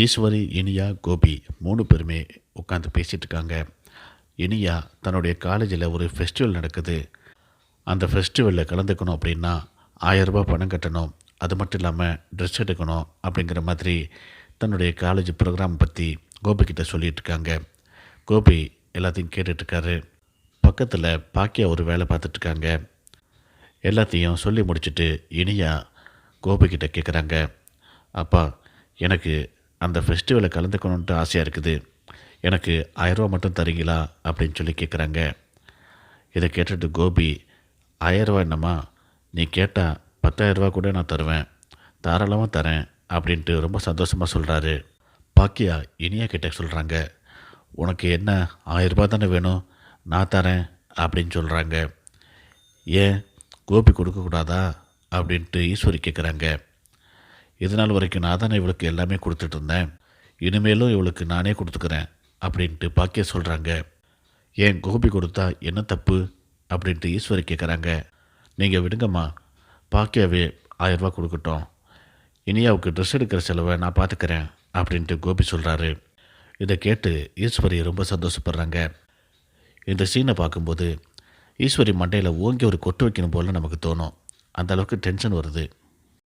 ஈஸ்வரி, இனியா, கோபி 3 பேருமே உட்காந்து பேசிகிட்டு இருக்காங்க. இனியா தன்னுடைய காலேஜில் ஒரு ஃபெஸ்டிவல் நடக்குது. அந்த ஃபெஸ்டிவலில் கலந்துக்கணும் அப்படின்னா ரூ. 1000 பணம் கட்டணும். அது மட்டும் இல்லாமல் ட்ரெஸ் எடுக்கணும் அப்படிங்கிற மாதிரி தன்னுடைய காலேஜ் ப்ரோக்ராம் பற்றி கோபிக்கிட்ட சொல்லிகிட்டு இருக்காங்க. கோபி எல்லாத்தையும் கேட்டுட்ருக்காரு. பக்கத்தில் பாக்கியா ஒரு வேலை பார்த்துட்ருக்காங்க. எல்லாத்தையும் சொல்லி முடிச்சுட்டு இனியா கோபிக்கிட்ட கேட்குறாங்க, அப்பா, எனக்கு அந்த ஃபெஸ்டிவலில் கலந்துக்கணுன்ட்டு ஆசையாக இருக்குது. எனக்கு 1000 மட்டும் தரீங்களா அப்படின்னு சொல்லி கேட்குறாங்க. இதை கேட்டுட்டு கோபி, 1000 என்னம்மா, நீ கேட்டால் 10,000 கூட நான் தருவேன், தாராளமாக தரேன் அப்படின்ட்டு ரொம்ப சந்தோஷமாக சொல்கிறாரு. பாக்கியா இனியா கிட்ட சொல்கிறாங்க, உனக்கு என்ன 1000 தானே வேணும், நான் தரேன் அப்படின்னு சொல்கிறாங்க. ஏன் கோபி கொடுக்கக்கூடாதா அப்படின்ட்டு ஈஸ்வரி கேட்குறாங்க. இதனால் வரைக்கும் நான் தானே இவளுக்கு எல்லாமே கொடுத்துட்டு இருந்தேன், இனிமேலும் இவளுக்கு நானே கொடுத்துக்கிறேன் அப்படின்ட்டு பாக்கியா சொல்கிறாங்க. ஏன் கோபி கொடுத்தா என்ன தப்பு அப்படின்ட்டு ஈஸ்வரி கேட்குறாங்க. நீங்கள் விடுங்கம்மா, பாக்கியாவே 1000 கொடுக்கட்டும், இனியாவுக்கு ட்ரெஸ் எடுக்கிற செலவை நான் பார்த்துக்கிறேன் அப்படின்ட்டு கோபி சொல்கிறாரு. இதை கேட்டு ஈஸ்வரி ரொம்ப சந்தோஷப்படுறாங்க. இந்த சீனை பார்க்கும்போது ஈஸ்வரி மண்டையில் ஓங்கி ஒரு கொட்டு வைக்கணும் போல் நமக்கு தோணும். அந்த அளவுக்கு டென்ஷன் வருது.